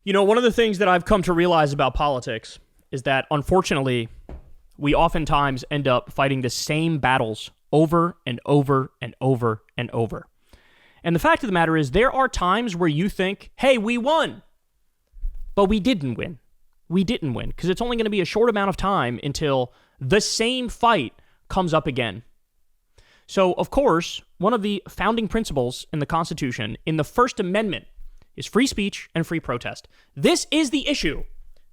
You know, one of the things that I've come to realize about politics is that, unfortunately, we oftentimes end up fighting the same battles over and over and over and over. And the fact of the matter is, there are times where you think, hey, we won. But we didn't win. We didn't win, because it's only going to be a short amount of time until the same fight comes up again. So, of course, one of the founding principles in the Constitution, in the First Amendment, is free speech and free protest. This is the issue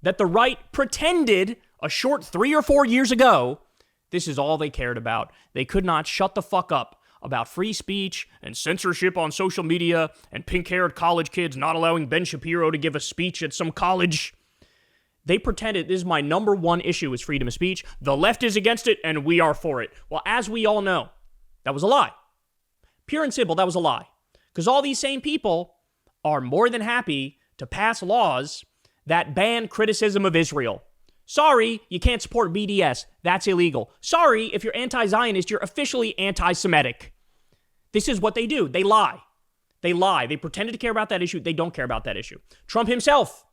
that the right pretended a short 3 or 4 years ago, this is all they cared about. They could not shut the fuck up about free speech and censorship on social media and pink-haired college kids not allowing Ben Shapiro to give a speech at some college. They pretended this is my number one issue is freedom of speech. The left is against it and we are for it. Well, as we all know, that was a lie. Pure and simple, that was a lie. Because all these same people are more than happy to pass laws that ban criticism of Israel. Sorry, you can't support BDS. That's illegal. Sorry, if you're anti-Zionist, you're officially anti-Semitic. This is what they do. They lie. They lie. They pretended to care about that issue. They don't care about that issue. Trump himself,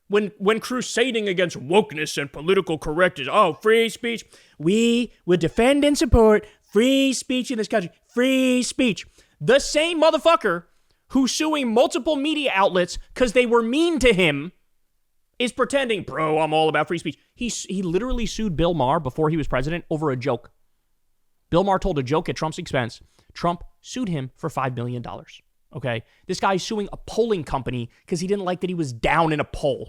when crusading against wokeness and political correctness, free speech, we would defend and support free speech in this country. Free speech. The same motherfucker who's suing multiple media outlets because they were mean to him is pretending, bro, I'm all about free speech. He literally sued Bill Maher before he was president over a joke. Bill Maher told a joke at Trump's expense. Trump sued him for $5 million. Okay? This guy's suing a polling company because he didn't like that he was down in a poll.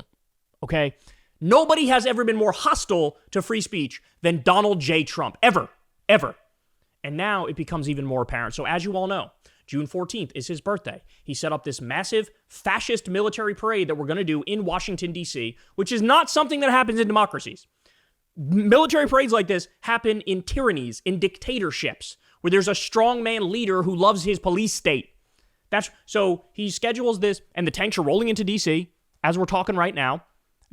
Okay? Nobody has ever been more hostile to free speech than Donald J. Trump. Ever. And now it becomes even more apparent. So as you all know, June 14th is his birthday. He set up this massive fascist military parade that we're going to do in Washington, D.C., which is not something that happens in democracies. Military parades like this happen in tyrannies, in dictatorships, where there's a strongman leader who loves his police state. So he schedules this, and the tanks are rolling into D.C., as we're talking right now.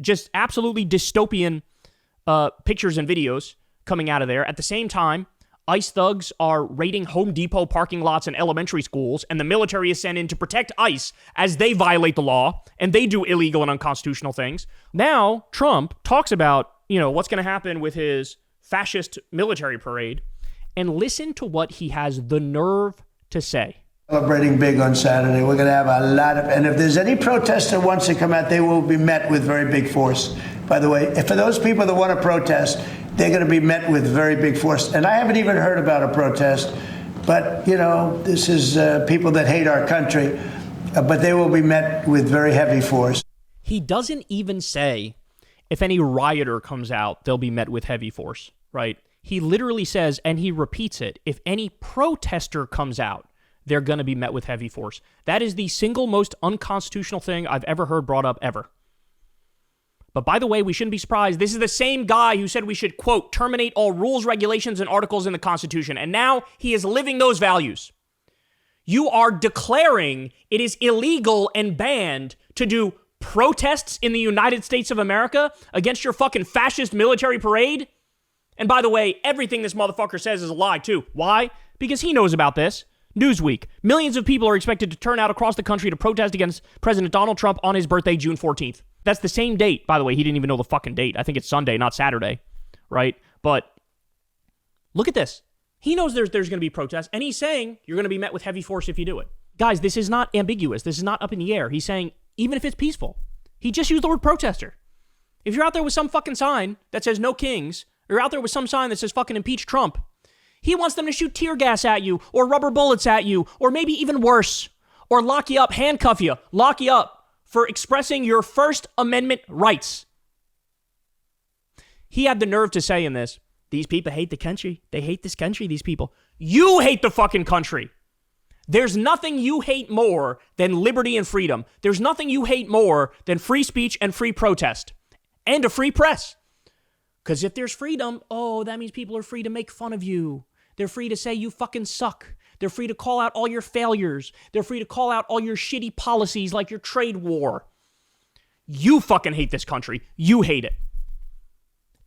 Just absolutely dystopian pictures and videos coming out of there. At the same time, ICE thugs are raiding Home Depot parking lots and elementary schools, and the military is sent in to protect ICE as they violate the law, and they do illegal and unconstitutional things. Now, Trump talks about, what's going to happen with his fascist military parade, and listen to what he has the nerve to say. Celebrating big on Saturday. We're going to have a lot of, and if there's any protester who wants to come out, they will be met with very big force. By the way, for those people that want to protest, they're going to be met with very big force. And I haven't even heard about a protest, but, this is people that hate our country, but they will be met with very heavy force. He doesn't even say if any rioter comes out, they'll be met with heavy force, right? He literally says, and he repeats it, if any protester comes out, they're going to be met with heavy force. That is the single most unconstitutional thing I've ever heard brought up ever. But by the way, we shouldn't be surprised. This is the same guy who said we should, quote, terminate all rules, regulations, and articles in the Constitution. And now he is living those values. You are declaring it is illegal and banned to do protests in the United States of America against your fucking fascist military parade? And by the way, everything this motherfucker says is a lie too. Why? Because he knows about this. Newsweek. Millions of people are expected to turn out across the country to protest against President Donald Trump on his birthday, June 14th. That's the same date, by the way. He didn't even know the fucking date. I think it's Sunday, not Saturday, right? But look at this. He knows there's going to be protests, and he's saying you're going to be met with heavy force if you do it. Guys, this is not ambiguous. This is not up in the air. He's saying even if it's peaceful. He just used the word protester. If you're out there with some fucking sign that says no kings, or you're out there with some sign that says fucking impeach Trump, he wants them to shoot tear gas at you, or rubber bullets at you, or maybe even worse, or lock you up, handcuff you, lock you up for expressing your First Amendment rights. He had the nerve to say in this, these people hate the country. They hate this country, these people. You hate the fucking country. There's nothing you hate more than liberty and freedom. There's nothing you hate more than free speech and free protest and a free press. Because if there's freedom, that means people are free to make fun of you. They're free to say you fucking suck. They're free to call out all your failures. They're free to call out all your shitty policies like your trade war. You fucking hate this country. You hate it.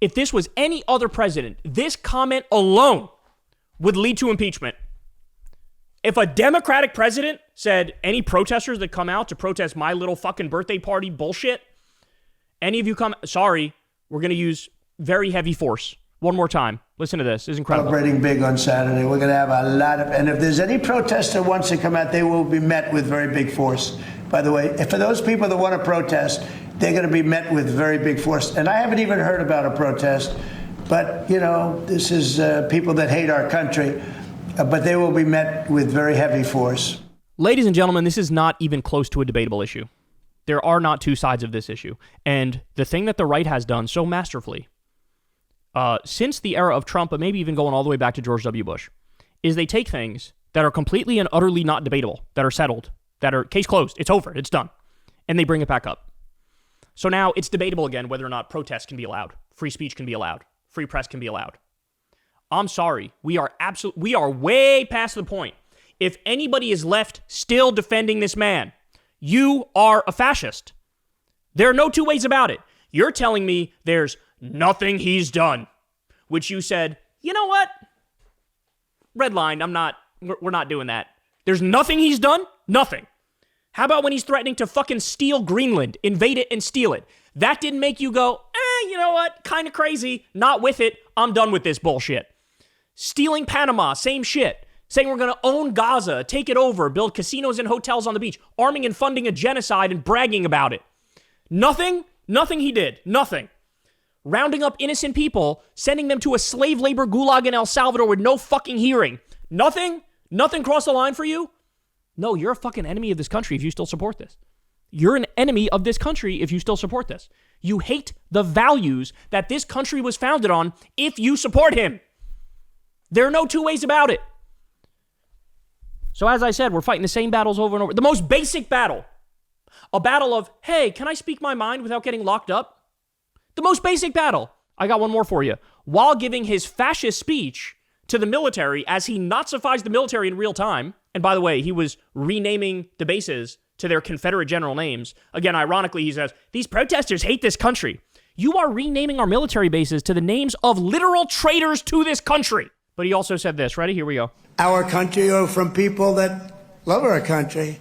If this was any other president, this comment alone would lead to impeachment. If a Democratic president said any protesters that come out to protest my little fucking birthday party bullshit, any of you come, sorry, we're going to use very heavy force. One more time. Listen to this. It's incredible. Celebrating big on Saturday. We're going to have a lot of, and if there's any protester who wants to come out, they will be met with very big force. By the way, if for those people that want to protest, they're going to be met with very big force. And I haven't even heard about a protest, but, you know, this is people that hate our country, but they will be met with very heavy force. Ladies and gentlemen, this is not even close to a debatable issue. There are not two sides of this issue. And the thing that the right has done so masterfully, since the era of Trump, but maybe even going all the way back to George W. Bush, is they take things that are completely and utterly not debatable, that are settled, that are case closed, it's over, it's done, and they bring it back up. So now it's debatable again whether or not protests can be allowed, free speech can be allowed, free press can be allowed. I'm sorry, we are way past the point. If anybody is left still defending this man, you are a fascist. There are no two ways about it. You're telling me there's nothing he's done, which you said, you know what? Red line, we're not doing that. There's nothing he's done? Nothing. How about when he's threatening to fucking steal Greenland, invade it and steal it? That didn't make you go, you know what? Kind of crazy. Not with it. I'm done with this bullshit. Stealing Panama, same shit. Saying we're going to own Gaza, take it over, build casinos and hotels on the beach, arming and funding a genocide and bragging about it. Nothing he did. Nothing. Rounding up innocent people, sending them to a slave labor gulag in El Salvador with no fucking hearing. Nothing crossed the line for you? No, you're a fucking enemy of this country if you still support this. You're an enemy of this country if you still support this. You hate the values that this country was founded on if you support him. There are no two ways about it. So as I said, we're fighting the same battles over and over. The most basic battle. A battle of, hey, can I speak my mind without getting locked up? The most basic battle. I got one more for you. While giving his fascist speech to the military as he Nazifies the military in real time, and by the way, he was renaming the bases to their Confederate general names. Again, ironically, he says, these protesters hate this country. You are renaming our military bases to the names of literal traitors to this country. But he also said this. Ready? Here we go. Our country, or from people that love our country.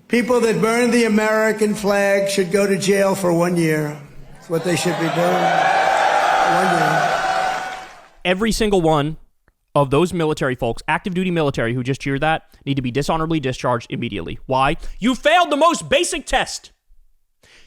People that burn the American flag should go to jail for 1 year. That's what they should be doing. 1 year. Every single one of those military folks, active duty military who just cheered that, need to be dishonorably discharged immediately. Why? You failed the most basic test.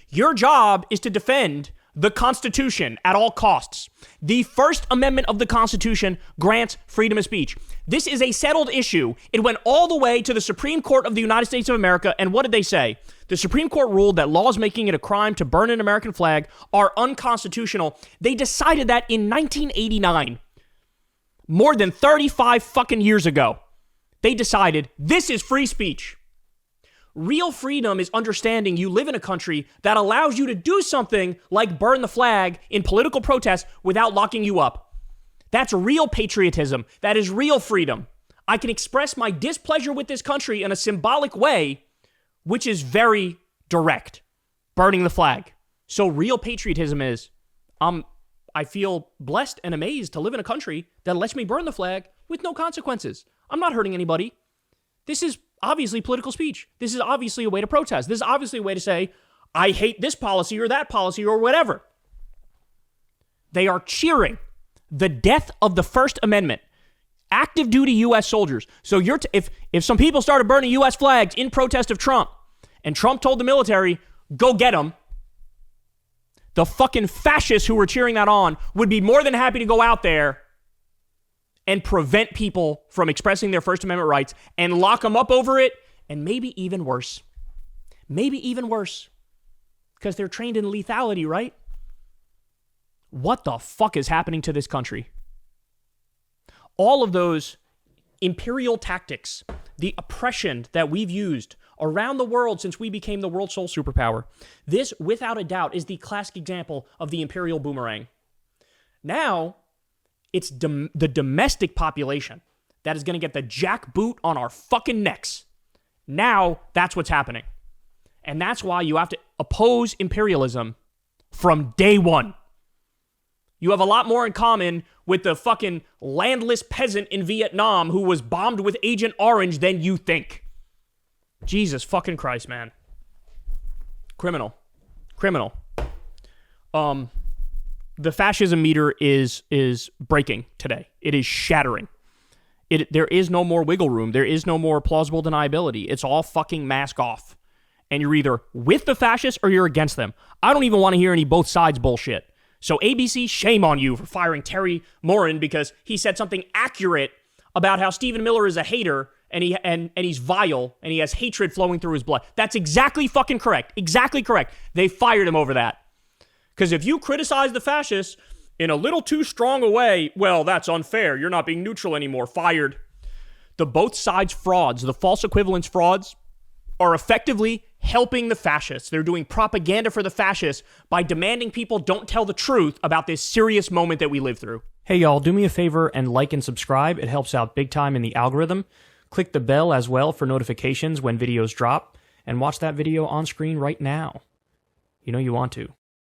Your job is to defend the Constitution at all costs. The First Amendment of the Constitution grants freedom of speech. This is a settled issue. It went all the way to the Supreme Court of the United States of America, and what did they say? The Supreme Court ruled that laws making it a crime to burn an American flag are unconstitutional. They decided that in 1989. More than 35 fucking years ago. They decided this is free speech. Real freedom is understanding you live in a country that allows you to do something like burn the flag in political protest without locking you up. That's real patriotism. That is real freedom. I can express my displeasure with this country in a symbolic way, which is very direct. Burning the flag. So real patriotism is, I feel blessed and amazed to live in a country that lets me burn the flag with no consequences. I'm not hurting anybody. This is obviously political speech. This is obviously a way to protest. This is obviously a way to say, I hate this policy or that policy or whatever. They are cheering the death of the First Amendment. Active duty U.S. soldiers. So if some people started burning U.S. flags in protest of Trump, and Trump told the military, go get them, the fucking fascists who were cheering that on would be more than happy to go out there and prevent people from expressing their First Amendment rights and lock them up over it, and maybe even worse. Maybe even worse. Because they're trained in lethality, right? What the fuck is happening to this country? All of those imperial tactics, the oppression that we've used around the world since we became the world's sole superpower, this, without a doubt, is the classic example of the imperial boomerang. Now, it's the domestic population that is going to get the jackboot on our fucking necks. Now, that's what's happening. And that's why you have to oppose imperialism from day one. You have a lot more in common with the fucking landless peasant in Vietnam who was bombed with Agent Orange than you think. Jesus fucking Christ, man. Criminal. The fascism meter is breaking today. It is shattering. There is no more wiggle room. There is no more plausible deniability. It's all fucking mask off. And you're either with the fascists or you're against them. I don't even want to hear any both sides bullshit. So ABC, shame on you for firing Terry Morin because he said something accurate about how Stephen Miller is a hater and he's vile and he has hatred flowing through his blood. That's exactly fucking correct. Exactly correct. They fired him over that. Because if you criticize the fascists in a little too strong a way, well, that's unfair. You're not being neutral anymore. Fired. The both sides frauds, the false equivalence frauds, are effectively helping the fascists. They're doing propaganda for the fascists by demanding people don't tell the truth about this serious moment that we live through. Hey, y'all, do me a favor and like and subscribe. It helps out big time in the algorithm. Click the bell as well for notifications when videos drop, and watch that video on screen right now. You know you want to.